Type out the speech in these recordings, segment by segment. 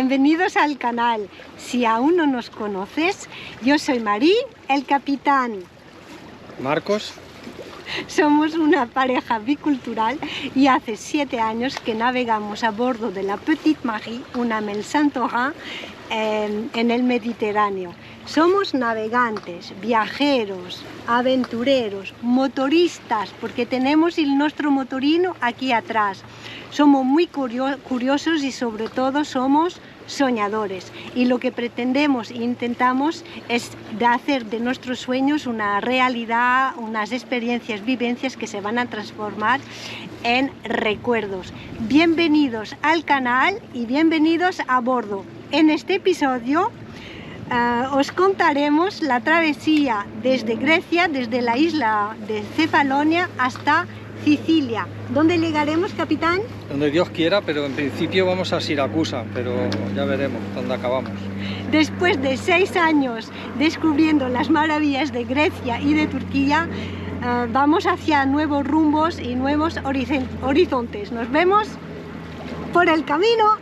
bienvenidos al canal. Si aún no nos conoces, yo soy Marí, el capitán. Marcos. Somos una pareja bicultural y hace 7 años que navegamos a bordo de la Petite Marie, una Mel Saint-Laurent, en el Mediterráneo. Somos navegantes, viajeros, aventureros, motoristas, porque tenemos el nuestro motorino aquí atrás. Somos muy curiosos y sobre todo somos soñadores, y lo que pretendemos e intentamos es de hacer de nuestros sueños una realidad, unas experiencias, vivencias que se van a transformar en recuerdos. Bienvenidos al canal y bienvenidos a bordo. En este episodio os contaremos la travesía desde Grecia, desde la isla de Cefalonia hasta Sicilia. ¿Dónde llegaremos, capitán? Donde Dios quiera, pero en principio vamos a Siracusa, pero ya veremos dónde acabamos. Después de 6 años descubriendo las maravillas de Grecia y de Turquía, vamos hacia nuevos rumbos y nuevos horizontes. Nos vemos por el camino.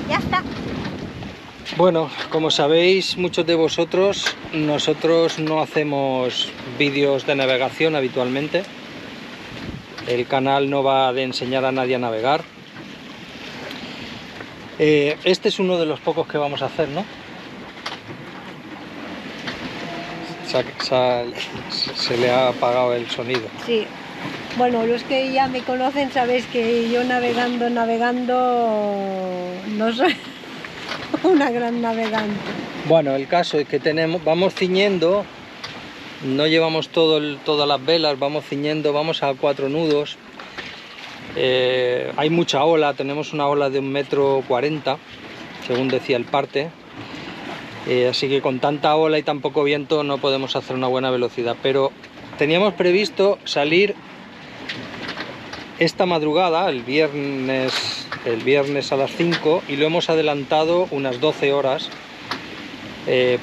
Ya está. Bueno, como sabéis muchos de vosotros, nosotros no hacemos vídeos de navegación habitualmente. El canal no va de enseñar a nadie a navegar. Este es uno de los pocos que vamos a hacer, ¿no? Se le ha apagado el sonido. Sí. Bueno, los que ya me conocen sabéis que yo navegando no soy una gran navegante. Bueno, el caso es que vamos ciñendo, no llevamos todas las velas, vamos ciñendo, vamos a 4 nudos. Hay mucha ola, tenemos una ola de 1,40 m, según decía el parte. Así que con tanta ola y tan poco viento no podemos hacer una buena velocidad. Pero teníamos previsto salir esta madrugada, el viernes a las 5, y lo hemos adelantado unas 12 horas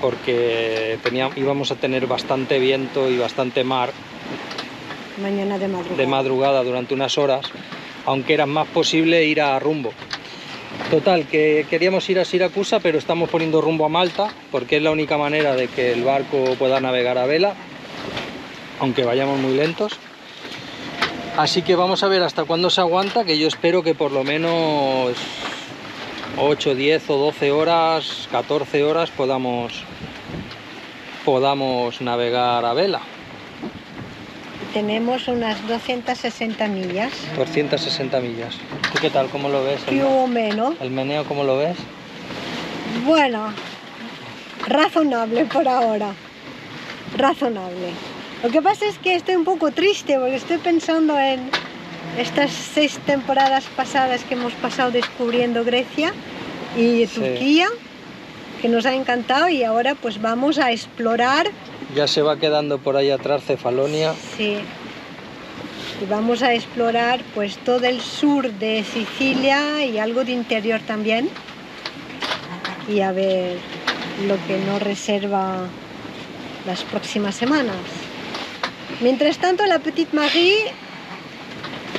porque íbamos a tener bastante viento y bastante mar Mañana de madrugada durante unas horas, aunque era más posible ir a rumbo. Total, que queríamos ir a Siracusa, pero estamos poniendo rumbo a Malta porque es la única manera de que el barco pueda navegar a vela, aunque vayamos muy lentos. Así que vamos a ver hasta cuándo se aguanta, que yo espero que por lo menos 8, 10 o 12 horas, 14 horas podamos navegar a vela. Tenemos unas 260 millas. 260 millas. ¿Tú qué tal? ¿Cómo lo ves? Más o menos. ¿El meneo cómo lo ves? Bueno, razonable por ahora. Razonable. Lo que pasa es que estoy un poco triste porque estoy pensando en estas 6 temporadas pasadas que hemos pasado descubriendo Grecia y Turquía, que nos ha encantado, y ahora pues vamos a explorar. Ya se va quedando por ahí atrás Cefalonia. Sí. y vamos a explorar pues todo el sur de Sicilia y algo de interior también, y a ver lo que nos reserva las próximas semanas. Mientras tanto, la Petite Marie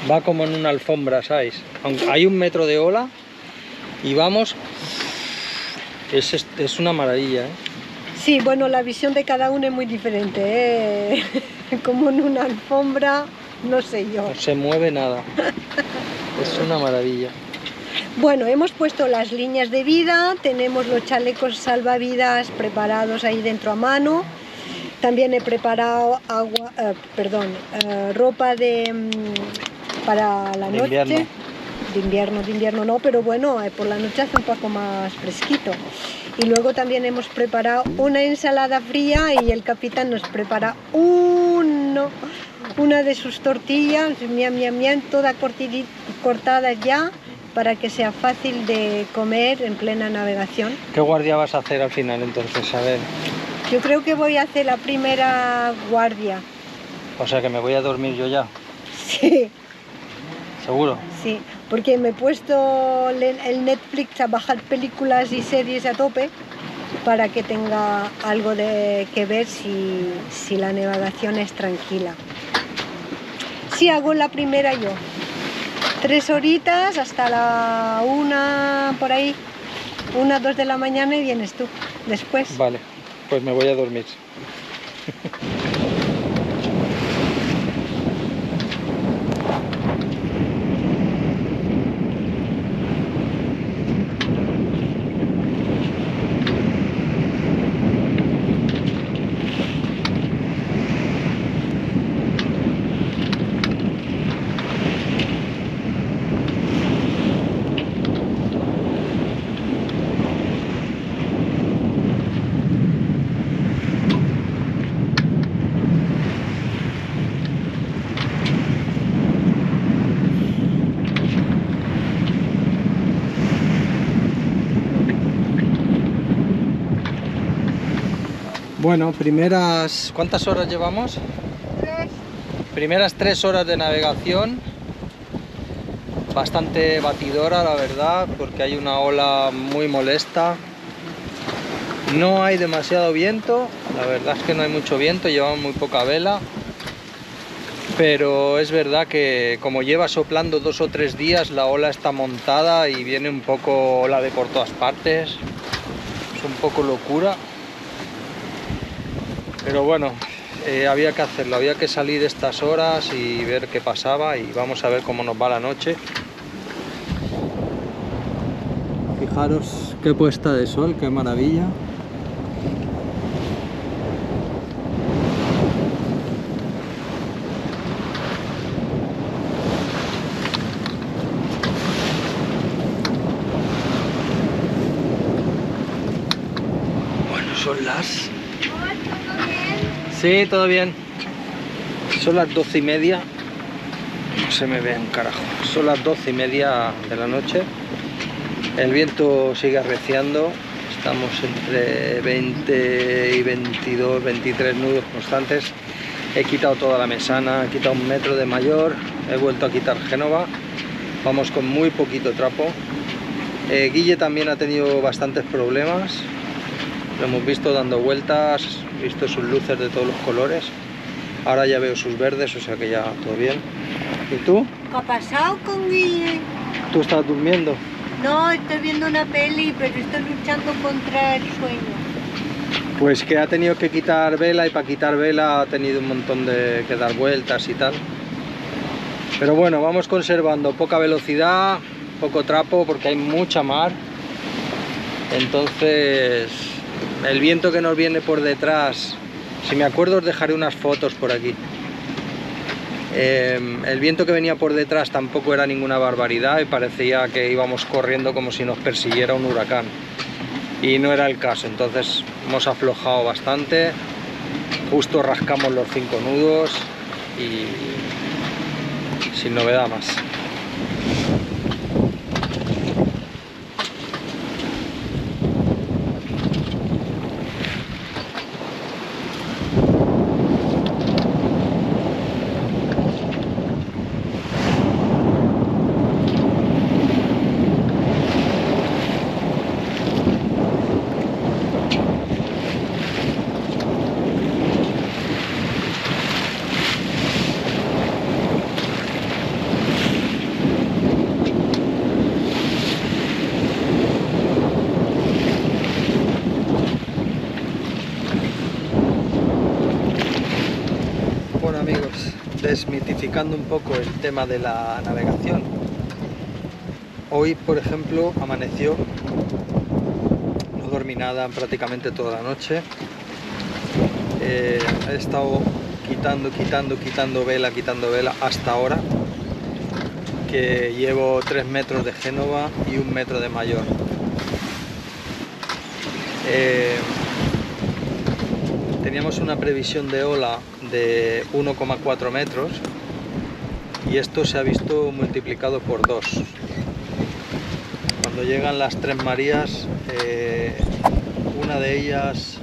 va como en una alfombra, ¿sabes? Aunque hay 1 metro de ola y vamos, es una maravilla, ¿eh? Sí, bueno, la visión de cada uno es muy diferente, ¿eh? Como en una alfombra, no sé yo. No se mueve nada. Es una maravilla. Bueno, hemos puesto las líneas de vida, tenemos los chalecos salvavidas preparados ahí dentro a mano. También he preparado ropa para la noche. De invierno no, pero bueno, por la noche hace un poco más fresquito. Y luego también hemos preparado una ensalada fría y el capitán nos prepara una de sus tortillas, toda cortada ya, para que sea fácil de comer en plena navegación. ¿Qué guardia vas a hacer al final entonces? A ver. Yo creo que voy a hacer la primera guardia. O sea que me voy a dormir yo ya. Sí. ¿Seguro? Sí, porque me he puesto el Netflix a bajar películas y series a tope para que tenga algo que ver si la navegación es tranquila. Sí, hago la primera yo. 3 horitas hasta la 1 por ahí, 1, 2 de la mañana y vienes tú después. Vale, pues me voy a dormir. Bueno, ¿cuántas horas llevamos? 3. Primeras 3 horas de navegación, bastante batidora la verdad, porque hay una ola muy molesta. No hay demasiado viento, la verdad es que no hay mucho viento, llevamos muy poca vela. Pero es verdad que como lleva soplando 2 o 3 días, la ola está montada y viene un poco ola de por todas partes. Es un poco locura. Pero bueno, había que hacerlo, había que salir estas horas y ver qué pasaba, y vamos a ver cómo nos va la noche. Fijaros qué puesta de sol, qué maravilla. Bueno, son las... Sí, todo bien. Son las 12:30. No se me ve un carajo. Son las 12:30 de la noche. El viento sigue arreciando. Estamos entre 20 y 22, 23 nudos constantes. He quitado toda la mesana, he quitado 1 metro de mayor. He vuelto a quitar Génova. Vamos con muy poquito trapo. Guille también ha tenido bastantes problemas. Lo hemos visto dando vueltas, visto sus luces de todos los colores. Ahora ya veo sus verdes, o sea que ya todo bien. ¿Y tú? ¿Qué ha pasado con Guille? ¿Tú estás durmiendo? No, estoy viendo una peli, pero estoy luchando contra el sueño. Pues que ha tenido que quitar vela, y para quitar vela ha tenido un montón de que dar vueltas y tal. Pero bueno, vamos conservando poca velocidad, poco trapo, porque hay mucha mar. Entonces... el viento que nos viene por detrás, si me acuerdo os dejaré unas fotos por aquí. El viento que venía por detrás tampoco era ninguna barbaridad y parecía que íbamos corriendo como si nos persiguiera un huracán. Y no era el caso, entonces hemos aflojado bastante, justo rascamos los 5 nudos y sin novedad más. desmitificando un poco el tema de la navegación. Hoy, por ejemplo, amaneció, no dormí nada prácticamente toda la noche. He estado quitando vela hasta ahora, que llevo 3 metros de Génova y 1 metro de Mayor. Teníamos una previsión de ola de 1,4 metros y esto se ha visto multiplicado por 2. Cuando llegan las 3 Marías, una de ellas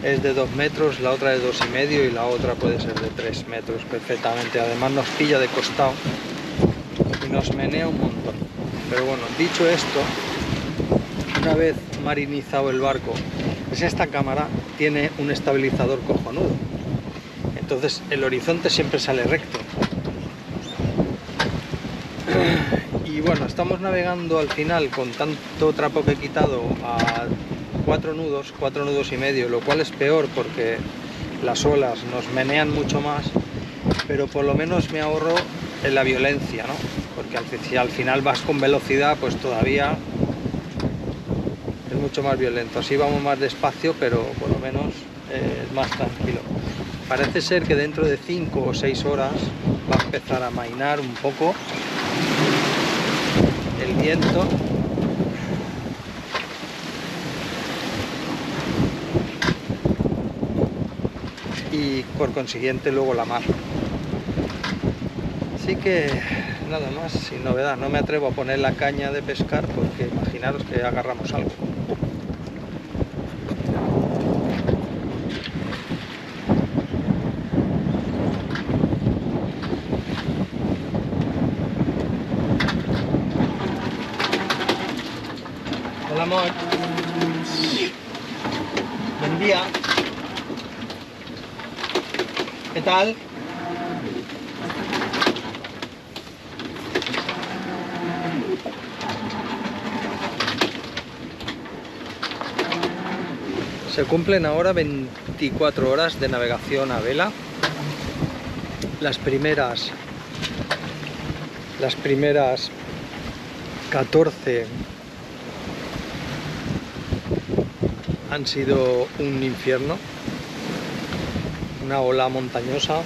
es de 2 metros, la otra de 2,5 y la otra puede ser de 3 metros perfectamente. Además nos pilla de costado y nos menea un montón. Pero bueno, dicho esto, una vez marinizado el barco, pues esta cámara tiene un estabilizador cojonudo. Entonces el horizonte siempre sale recto. Y bueno, estamos navegando al final con tanto trapo que he quitado a 4 nudos y medio, lo cual es peor porque las olas nos menean mucho más, pero por lo menos me ahorro en la violencia, ¿no? Porque si al final vas con velocidad, pues todavía es mucho más violento. Así vamos más despacio, pero por lo menos es más tranquilo. Parece ser que dentro de 5 o 6 horas va a empezar a amainar un poco el viento. Y por consiguiente luego la mar. Así que nada más, sin novedad. No me atrevo a poner la caña de pescar porque imaginaros que agarramos algo. Hola, amor. Buen día. ¿Qué tal? Se cumplen ahora 24 horas de navegación a vela. Las primeras 14 han sido un infierno. Una ola montañosa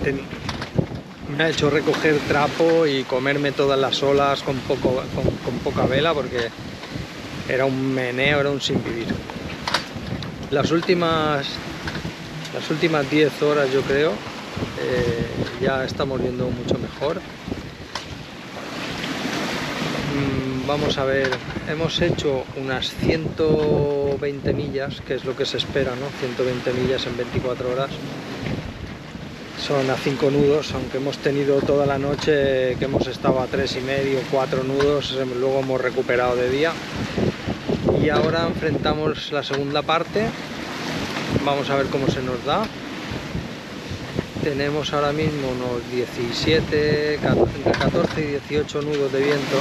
que me ha hecho recoger trapo y comerme todas las olas con poca vela porque era un meneo, era un sinvivir. Las últimas 10 horas yo creo ya estamos viendo mucho mejor. Vamos a ver, hemos hecho unas 120 millas, que es lo que se espera, ¿no? 120 millas en 24 horas. Son a 5 nudos, aunque hemos tenido toda la noche que hemos estado a 3,5, 4 nudos, luego hemos recuperado de día. Y ahora enfrentamos la segunda parte, vamos a ver cómo se nos da. Tenemos ahora mismo unos 17, entre 14 y 18 nudos de viento.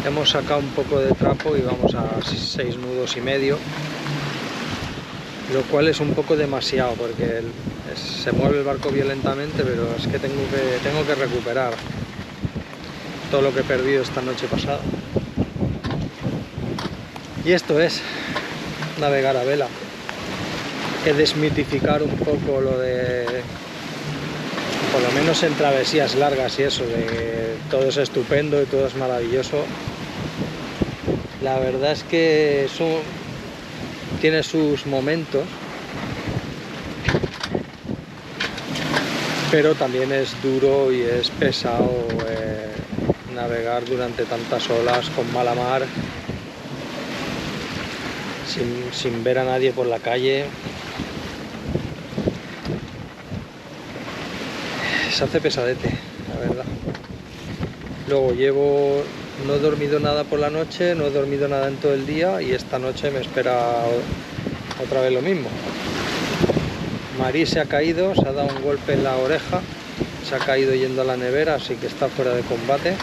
Hemos sacado un poco de trapo y vamos a 6,5 nudos, lo cual es un poco demasiado porque se mueve el barco violentamente, pero es que tengo que recuperar todo lo que he perdido esta noche pasada. Y esto es navegar a vela. Hay que desmitificar un poco lo de, por lo menos en travesías largas y eso, de que todo es estupendo y todo es maravilloso. La verdad es que eso tiene sus momentos, pero también es duro y es pesado navegar durante tantas olas con mala mar, sin ver a nadie por la calle. Se hace pesadete, la verdad. Luego no he dormido nada por la noche, no he dormido nada en todo el día y esta noche me espera otra vez lo mismo. Marí se ha caído, se ha dado un golpe en la oreja, se ha caído yendo a la nevera, así que está fuera de combate.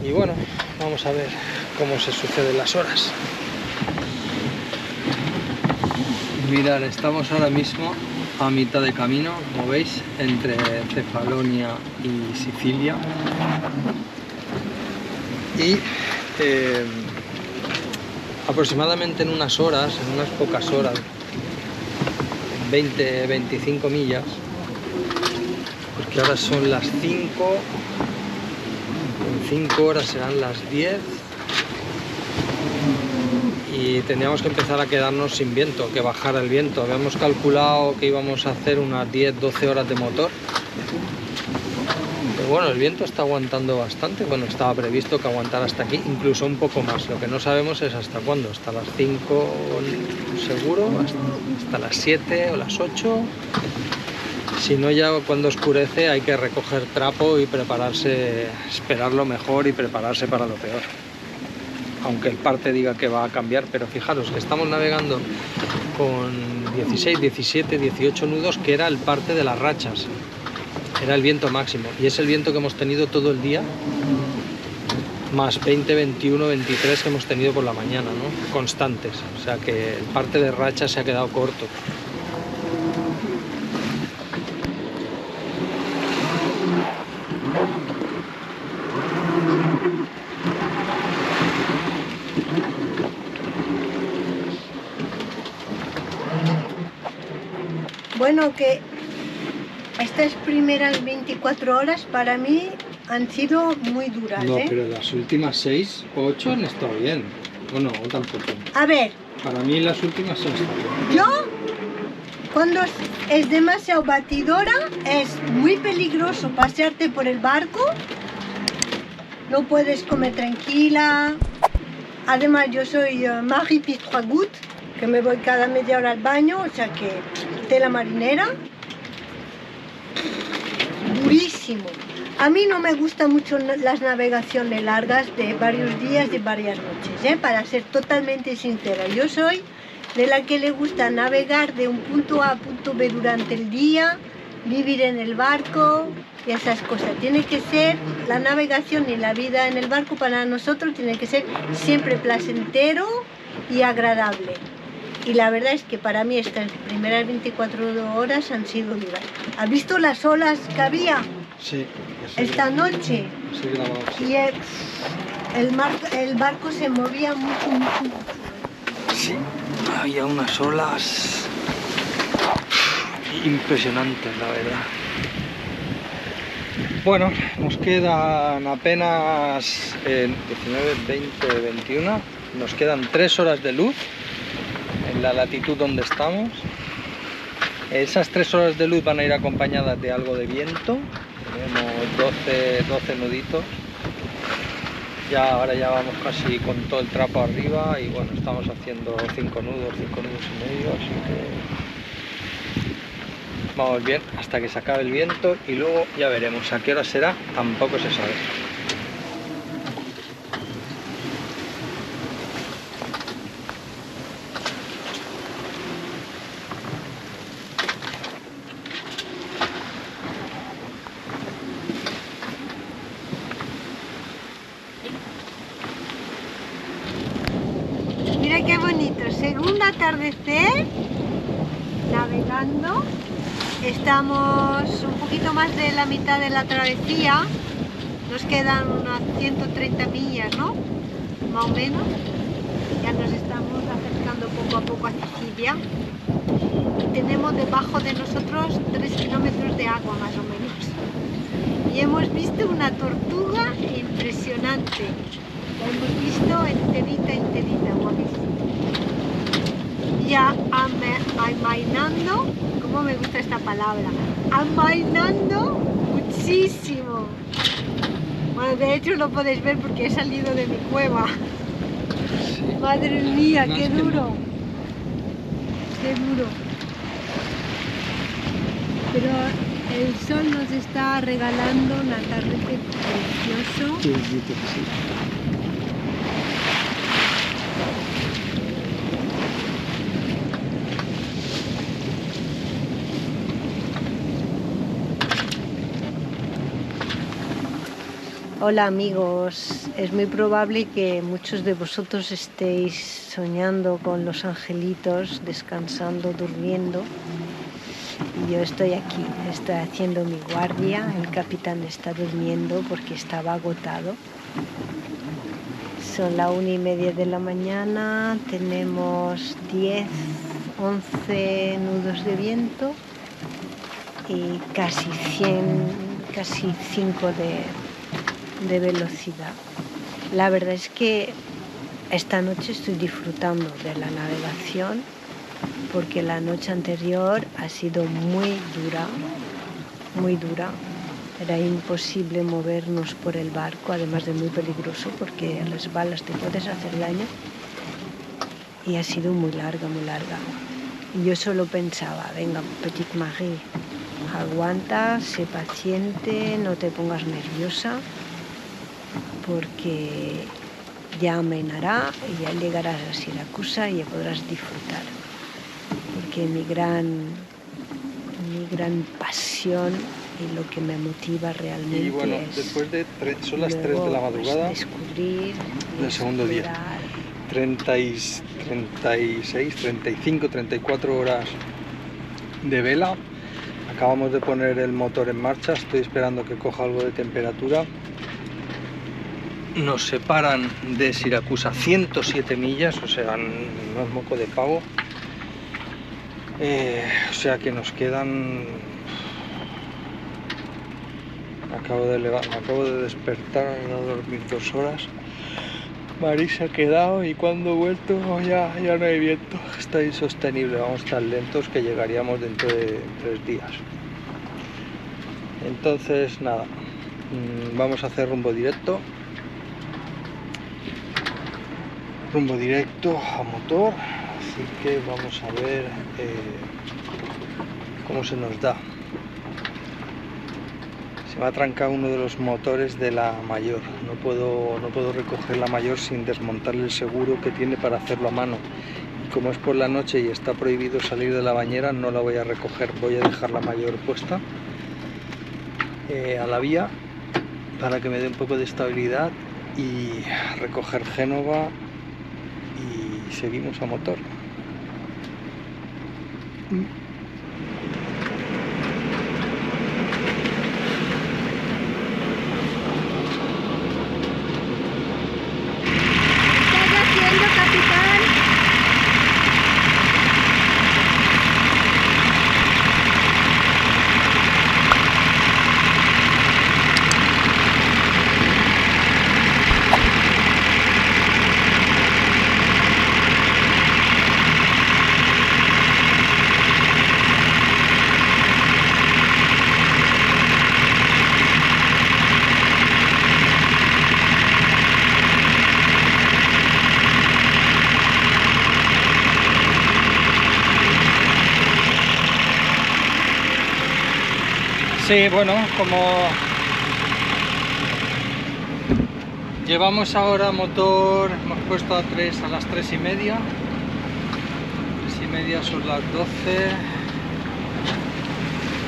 Y bueno, vamos a ver cómo se suceden las horas. Mirad, estamos ahora mismo a mitad de camino, como veis, entre Cefalonia y Sicilia. Y aproximadamente en unas horas, en unas pocas horas, 20-25 millas, porque ahora son las 5, en 5 horas serán las 10 y tendríamos que empezar a quedarnos sin viento, que bajara el viento. Habíamos calculado que íbamos a hacer unas 10-12 horas de motor. Pero bueno, el viento está aguantando bastante. Bueno, estaba previsto que aguantara hasta aquí, incluso un poco más. Lo que no sabemos es hasta cuándo, hasta las 5 seguro, hasta las 7 o las 8. Si no, ya cuando oscurece hay que recoger trapo y prepararse, esperar lo mejor y prepararse para lo peor. Aunque el parte diga que va a cambiar, pero fijaros que estamos navegando con 16, 17, 18 nudos, que era el parte de las rachas. Era el viento máximo y es el viento que hemos tenido todo el día, más 20, 21, 23 que hemos tenido por la mañana, ¿no? Constantes. O sea que el parte de rachas se ha quedado corto. Bueno, que estas primeras 24 horas para mí han sido muy duras, No, ¿eh? pero las últimas 6 o 8 han estado bien. Bueno, tampoco. A ver, Para mí las últimas 6 están bien. yo, cuando es demasiado batidora, es muy peligroso pasearte por el barco, no puedes comer tranquila. Además, yo soy Marie Pistragut, que me voy cada media hora al baño, o sea que tela marinera. Durísimo. A mí no me gustan mucho las navegaciones largas de varios días, de varias noches, ¿eh? Para ser totalmente sincera. Yo soy de la que le gusta navegar de un punto A a punto B durante el día, vivir en el barco y esas cosas. Tiene que ser la navegación y la vida en el barco para nosotros tiene que ser siempre placentero y agradable. Y la verdad es que para mí estas primeras 24 horas han sido duras. ¿Has visto las olas que había Sí. esta noche? Sí, grabado, sí. Y el barco se movía mucho, mucho, mucho. Sí, había unas olas impresionantes, la verdad. Bueno, nos quedan apenas 19, 20, 21. Nos quedan 3 horas de luz en la latitud donde estamos. Esas 3 horas de luz van a ir acompañadas de algo de viento. Tenemos 12 nuditos. Ahora ya vamos casi con todo el trapo arriba y bueno, estamos haciendo 5 nudos y medio, así que vamos bien hasta que se acabe el viento y luego ya veremos. A qué hora será, tampoco se sabe. Mira qué bonito, segundo atardecer, navegando. Estamos un poquito más de la mitad de la travesía, nos quedan unas 130 millas, ¿no? Más o menos. Ya nos estamos acercando poco a poco a Sicilia. Y tenemos debajo de nosotros 3 kilómetros de agua más o menos. Y hemos visto una tortuga impresionante. La hemos visto enterita, guapísima. Ya amainando, ¿cómo me gusta esta palabra? Amainando muchísimo. Bueno, de hecho lo podéis ver porque he salido de mi cueva. Sí. Madre mía, Más qué que duro. no. Qué duro. Pero el sol nos está regalando un atardecer precioso. Qué bonito que sí. Hola amigos, es muy probable que muchos de vosotros estéis soñando con los angelitos, descansando, durmiendo. Y yo estoy aquí, estoy haciendo mi guardia, el capitán está durmiendo porque estaba agotado. Son las 1:30 de la mañana, tenemos 10, 11 nudos de viento y casi 5 de velocidad. La verdad es que esta noche estoy disfrutando de la navegación porque la noche anterior ha sido muy dura. Era imposible movernos por el barco, además de muy peligroso porque resbalas, te puedes hacer daño. Y ha sido muy larga. Y yo solo pensaba, venga, Petite Marie, aguanta, sé paciente, no te pongas nerviosa, porque ya amenará y ya llegarás a Siracusa y ya podrás disfrutar. Porque mi gran pasión y lo que me motiva realmente. Y bueno, después de son las 3 de la madrugada, descubrir del segundo día, 36, 35, 34 horas de vela. Acabamos de poner el motor en marcha, estoy esperando que coja algo de temperatura. Nos separan de Siracusa 107 millas, o sea, no es moco de pavo. O sea que nos quedan... Me acabo de despertar, he ido a dormir 2 horas. Mari se ha quedado y cuando he vuelto ya no hay viento. Está insostenible, vamos tan lentos que llegaríamos dentro de 3 días. Entonces nada, vamos a hacer rumbo directo a motor, así que vamos a ver cómo se nos da. Se me ha trancado uno de los motores de la mayor, no puedo recoger la mayor sin desmontarle el seguro que tiene para hacerlo a mano. Y como es por la noche y está prohibido salir de la bañera, no la voy a recoger, voy a dejar la mayor puesta a la vía para que me dé un poco de estabilidad y recoger Génova y seguimos a motor. Sí, bueno, como llevamos ahora motor, hemos puesto a las 3:30. 3:30 son las 12.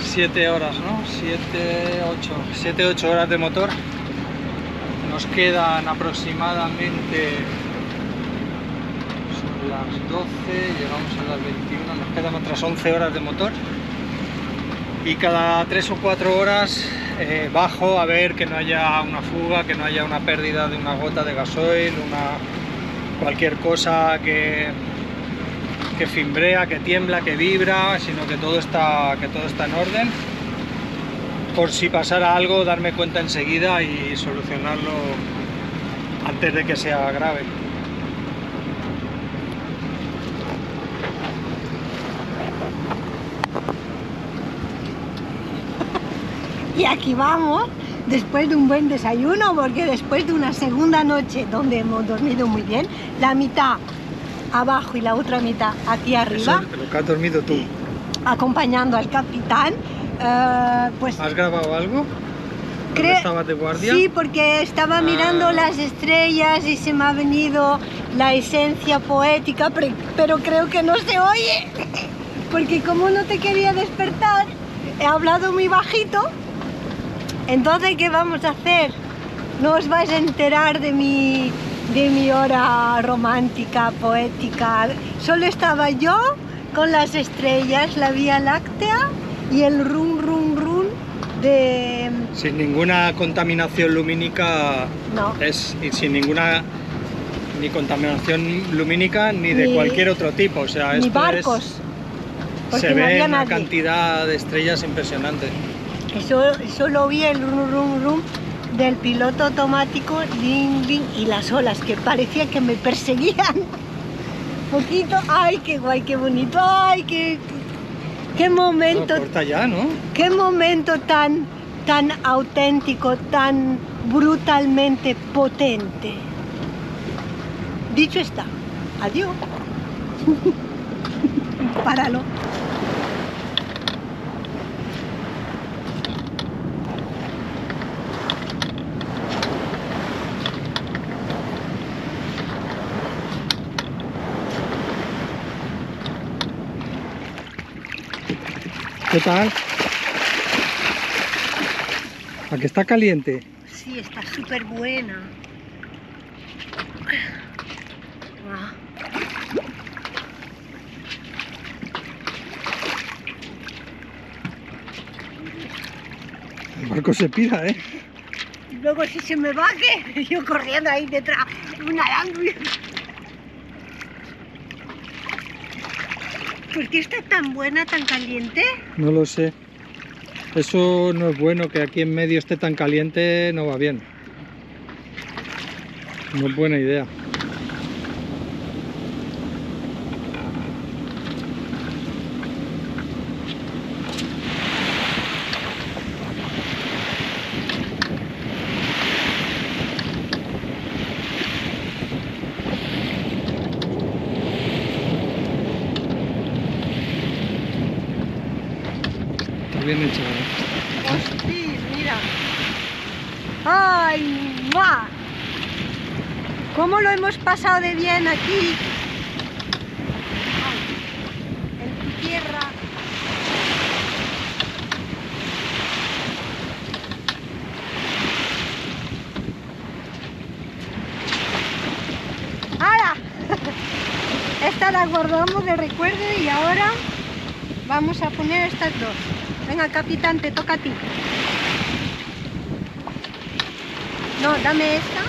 7 horas, ¿no? 7, 8 horas de motor. Nos quedan aproximadamente, son las 12, llegamos a las 21, nos quedan otras 11 horas de motor. Y cada 3 o 4 horas bajo a ver que no haya una fuga, que no haya una pérdida de una gota de gasoil, cualquier cosa que fimbrea, que tiembla, que vibra, sino que todo está en orden. Por si pasara algo, darme cuenta enseguida y solucionarlo antes de que sea grave. Y aquí vamos, después de un buen desayuno, porque después de una segunda noche donde hemos dormido muy bien, la mitad abajo y la otra mitad aquí arriba. Eso, lo que has dormido tú. Acompañando al capitán, pues... ¿Has grabado algo? ¿Dónde estabas de guardia? Sí, porque estaba mirando las estrellas y se me ha venido la esencia poética, pero creo que no se oye, porque como no te quería despertar, he hablado muy bajito. Entonces, ¿qué vamos a hacer? no os vais a enterar de mi hora romántica, poética. Solo estaba yo con las estrellas, la Vía Láctea y el rum rum rum de... Sin ninguna contaminación lumínica, No. Y sin ninguna ni contaminación lumínica ni de cualquier otro tipo, o sea, ni esto barcos. se No ve había una nadie. cantidad de estrellas impresionante. Solo vi el rum rum rum del piloto automático, ding, ding, y las olas que parecía que me perseguían. Poquito, ay, qué guay, qué bonito, ay, qué momento, No, corta ya, ¿no? qué momento tan auténtico, tan brutalmente potente. Dicho está, adiós. Páralo. ¿Qué tal? ¿A que está caliente? Sí, está súper buena. Ah. El barco se pira, ¿eh? Y luego si se me va, ¿qué? Yo corriendo ahí detrás, nadando. ¿Por qué está tan buena, tan caliente? No lo sé. Eso no es bueno, que aquí en medio esté tan caliente, no va bien. No es buena idea. Está bien hecha, ¿eh? Sí, mira. ¡Ay, ma! ¿Cómo lo hemos pasado de bien aquí? Ay, en tu tierra. ¡Hala! Esta la guardamos de recuerdo y ahora vamos a poner estas dos. Venga, capitán, te toca a ti. No, dame esta.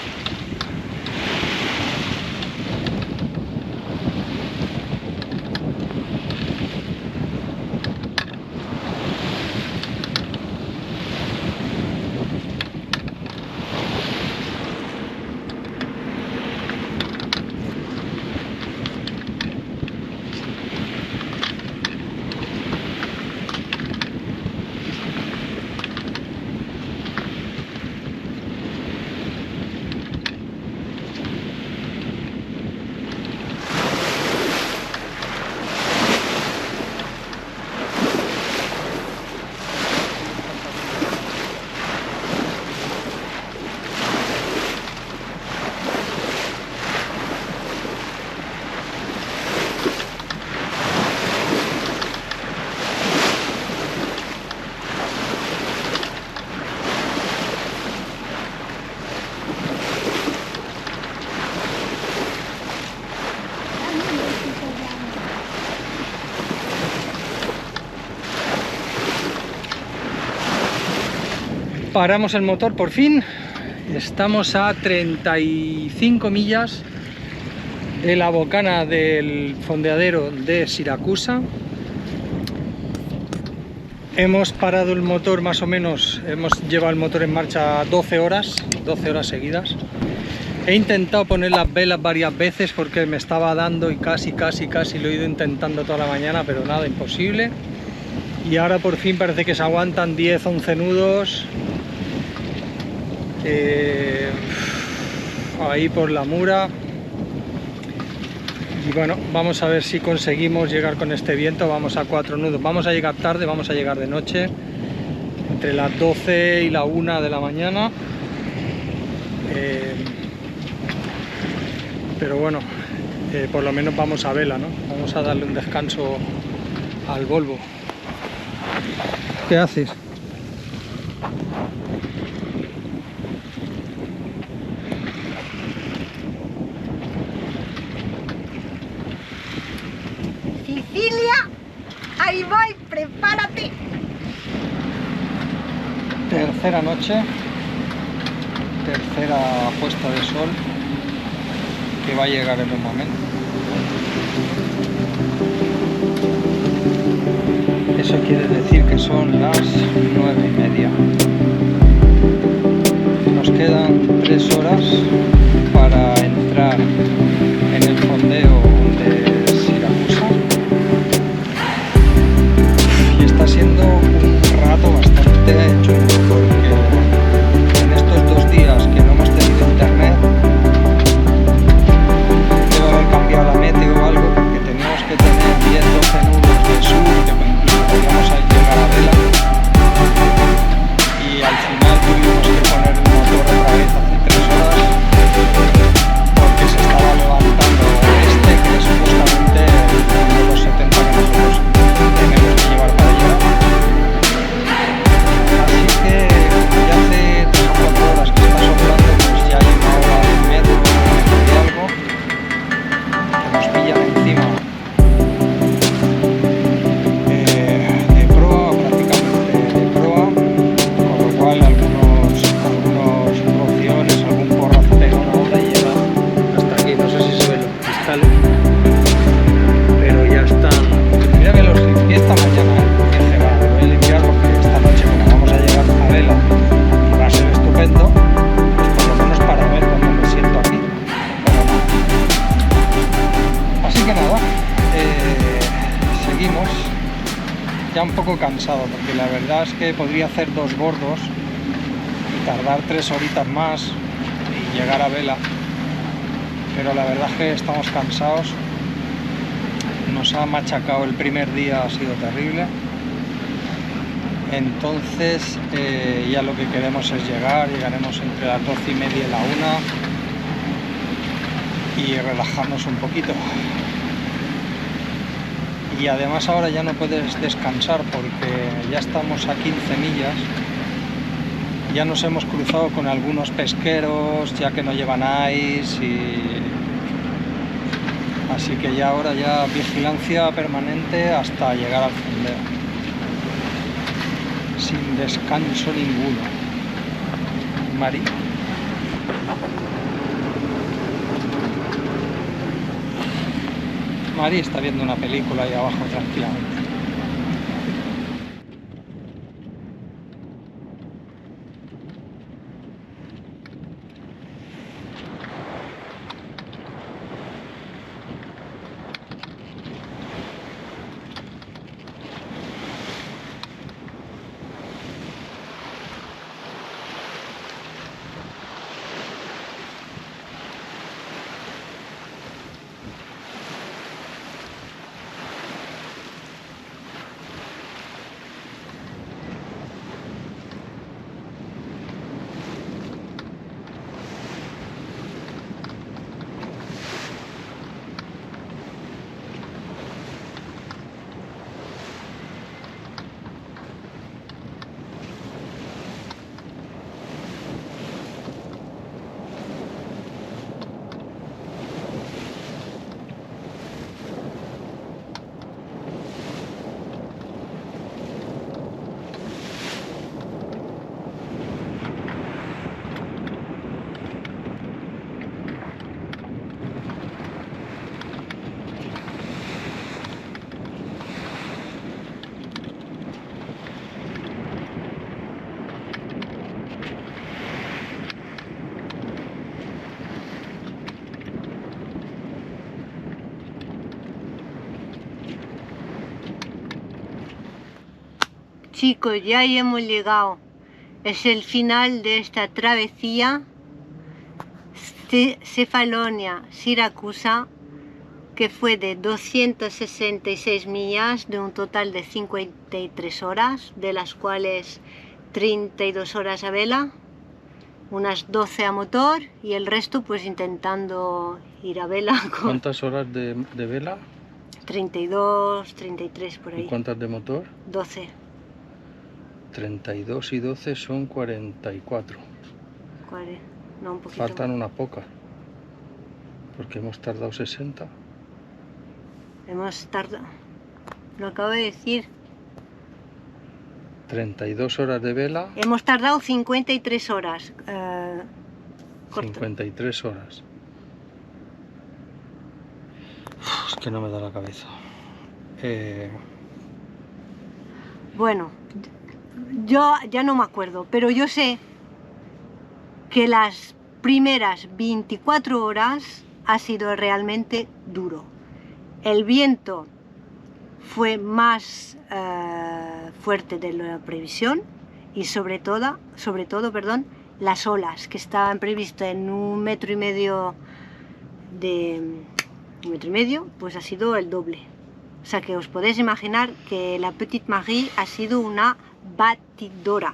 Paramos el motor por fin. Estamos a 35 millas de la bocana del fondeadero de Siracusa. Hemos parado el motor más o menos, hemos llevado el motor en marcha 12 horas seguidas. He intentado poner las velas varias veces porque me estaba dando y casi lo he ido intentando toda la mañana, pero nada, imposible. Y ahora por fin parece que se aguantan 10-11 nudos. Ahí por la Mura. Y bueno, vamos a ver si conseguimos llegar con este viento. Vamos a 4 nudos. Vamos a llegar tarde, vamos a llegar de noche, entre las 12 y la 1 de la mañana. Pero bueno, por lo menos vamos a vela, ¿no? Vamos a darle un descanso al Volvo. ¿Qué haces? tercera noche, tercera puesta de sol, que va a llegar en un momento. Eso quiere decir que son las 9:30. Nos quedan 3 horas para entrar en el fondeo de Siracusa y está siendo un rato bastante chungo porque en estos 2 días que no hemos tenido internet debe haber cambiado la meteo o algo, porque teníamos que tener 10-12 nudos de sur que incluso podíamos llegar a vela, y al final tuvimos que poner el motor otra vez hace 3 horas porque se estaba levantando que es justamente el los 70 que nosotros tenemos que llevar para allá. Así que ya hace 3 o 4 horas que está soplando, pues ya hay una hora y media de algo que nos pillan encima de proa, prácticamente de proa, con lo cual algunos rociones, algún porracero ahora llega hasta aquí. No sé si se ven los cristales, pero ya están. Mira que los limpié esta mañana, dije, va, voy a limpiar porque esta noche, como vamos a llegar a vela y va a ser estupendo, pues por lo menos para ver cuando me siento aquí. Pero no. Así que nada, seguimos. Ya un poco cansado porque la verdad es que podría hacer 2 bordos y tardar 3 horitas más y llegar a vela, pero la verdad es que estamos cansados. Nos ha machacado el primer día, ha sido terrible. Entonces ya lo que queremos es llegaremos entre las 12:30 y la 1 y relajarnos un poquito. Y además ahora ya no puedes descansar porque ya estamos a 15 millas, ya nos hemos cruzado con algunos pesqueros ya que no llevan ice, así que ya ahora ya vigilancia permanente hasta llegar al fondeo, sin descanso ninguno. Mari. Mari está viendo una película ahí abajo tranquilamente. Chicos, ya hemos llegado. Es el final de esta travesía Cefalonia-Siracusa, que fue de 266 millas, de un total de 53 horas, de las cuales 32 horas a vela, unas 12 a motor y el resto pues intentando ir a vela. ¿Cuántas horas de vela? 32, 33 por ahí. ¿Y cuántas de motor? 12. 32 y 12 son 44. No, un poquito. Faltan unas pocas, porque hemos tardado 60. Hemos tardado, lo acabo de decir. 32 horas de vela. Hemos tardado 53 horas. 53 horas. Uf, es que no me da la cabeza. Bueno, yo ya no me acuerdo, pero yo sé que las primeras 24 horas ha sido realmente duro. El viento fue más fuerte de la previsión y sobre todo, las olas, que estaban previstas en 1,5 metros, pues ha sido el doble. O sea que os podéis imaginar que la Petite Marie ha sido una batidora.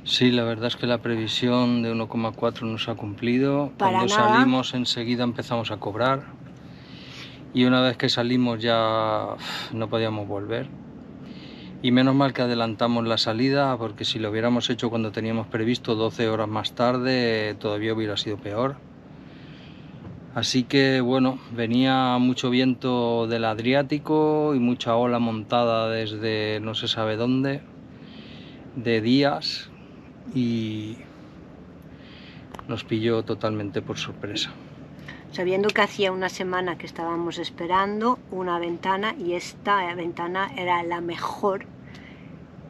Sí, la verdad es que la previsión de 1,4 no se ha cumplido. Para Cuando nada. salimos enseguida empezamos a cobrar y una vez que salimos ya no podíamos volver. Y menos mal que adelantamos la salida, porque si lo hubiéramos hecho cuando teníamos previsto 12 horas más tarde, todavía hubiera sido peor. Así que bueno, venía mucho viento del Adriático y mucha ola montada desde no se sabe dónde, de días, y nos pilló totalmente por sorpresa. Sabiendo que hacía una semana que estábamos esperando una ventana, y esta ventana era la mejor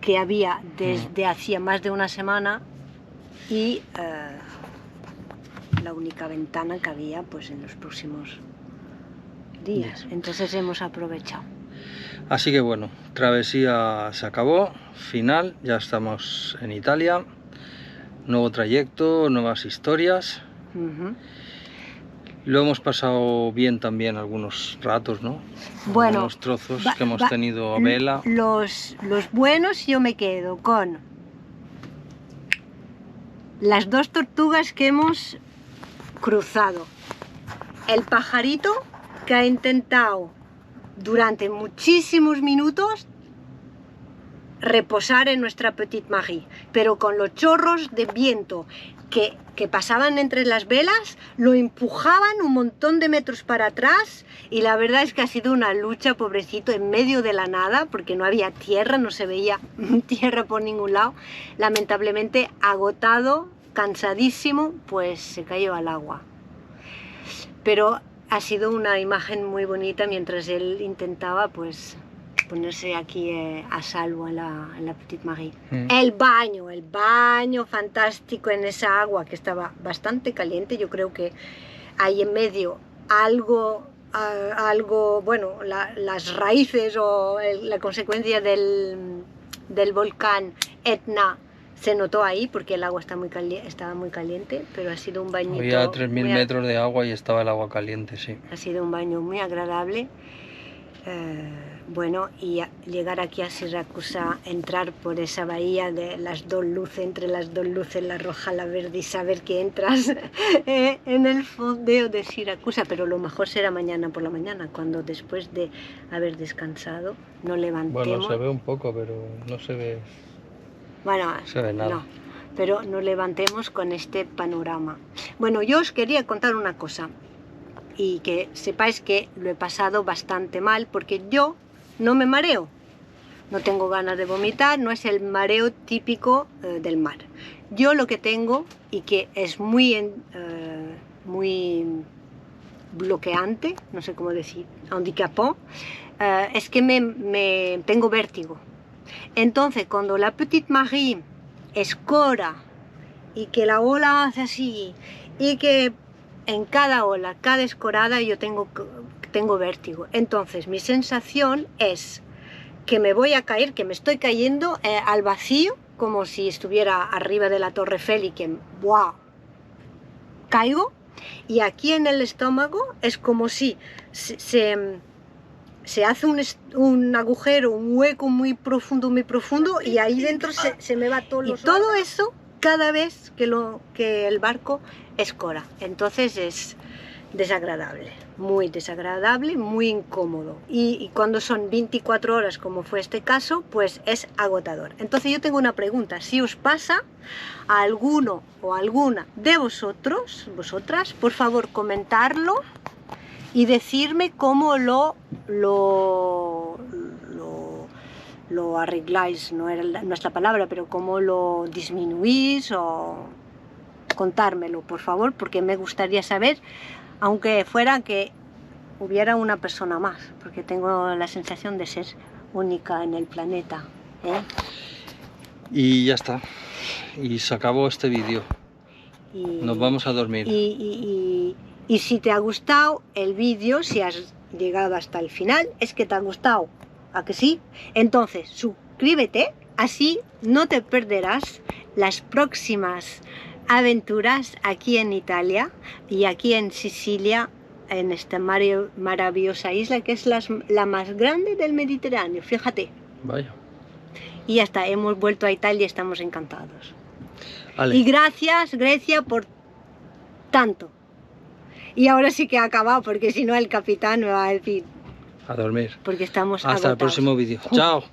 que había desde hacía más de una semana, y la única ventana que había pues en los próximos días. Entonces hemos aprovechado. Así que bueno, travesía se acabó, final, ya estamos en Italia, nuevo trayecto, nuevas historias. Lo hemos pasado bien también algunos ratos, ¿no? Bueno, algunos trozos que hemos tenido a vela. Los buenos, yo me quedo con las 2 tortugas que hemos cruzado, el pajarito que ha intentado durante muchísimos minutos reposar en nuestra Petite Marie, pero con los chorros de viento que pasaban entre las velas, lo empujaban un montón de metros para atrás, y la verdad es que ha sido una lucha, pobrecito, en medio de la nada, porque no había tierra, no se veía tierra por ningún lado. Lamentablemente agotado, cansadísimo, pues se cayó al agua. Pero ha sido una imagen muy bonita mientras él intentaba pues ponerse aquí a salvo en la Petite Marie. El baño fantástico en esa agua que estaba bastante caliente. Yo creo que ahí en medio algo bueno, las raíces o la consecuencia del volcán Etna se notó ahí, porque el agua estaba muy caliente, pero ha sido un bañito. Había 3000 metros de agua y estaba el agua caliente, sí. Ha sido un baño muy agradable. Bueno, y llegar aquí a Siracusa, entrar por esa bahía de las 2 luces, entre las 2 luces, la roja, la verde, y saber que entras en el fondeo de Siracusa. Pero lo mejor será mañana por la mañana, cuando después de haber descansado nos levantemos. Bueno, se ve un poco, pero no se ve. Bueno, se ve nada. No, pero nos levantemos con este panorama. Bueno, yo os quería contar una cosa, y que sepáis que lo he pasado bastante mal, porque yo no me mareo, no tengo ganas de vomitar, no es el mareo típico del mar. Yo lo que tengo, y que es muy bloqueante, no sé cómo decir, handicapant, es que tengo vértigo. Entonces, cuando la Petite Marie escora y que la ola hace así, y que en cada ola, cada escorada, yo tengo vértigo. Entonces mi sensación es que me voy a caer, que me estoy cayendo al vacío, como si estuviera arriba de la Torre Eiffel y que ¡buah!, caigo. Y aquí en el estómago es como si se hace un agujero, un hueco muy profundo, y ahí dentro se me va todo. Y todo eso cada vez que el barco escora. Entonces es desagradable, muy incómodo. Y cuando son 24 horas, como fue este caso, pues es agotador. Entonces yo tengo una pregunta: si os pasa a alguno o alguna de vosotras, por favor comentarlo y decirme cómo lo lo arregláis, no es la palabra, pero cómo lo disminuís o contármelo, por favor, porque me gustaría saber, aunque fuera que hubiera una persona más, porque tengo la sensación de ser única en el planeta, ¿eh? Y ya está. Y se acabó este vídeo. Nos vamos a dormir. Y si te ha gustado el vídeo, si has llegado hasta el final, es que te ha gustado, ¿a que sí? Entonces, suscríbete, así no te perderás las próximas aventuras aquí en Italia y aquí en Sicilia, en esta maravillosa isla que es la más grande del Mediterráneo, fíjate. Vaya. Y ya está, hemos vuelto a Italia y estamos encantados. Vale. Y gracias, Grecia, por tanto. Y ahora sí que ha acabado, porque si no el capitán me va a decir... A dormir. Porque estamos Hasta agotados. el próximo vídeo. Chao.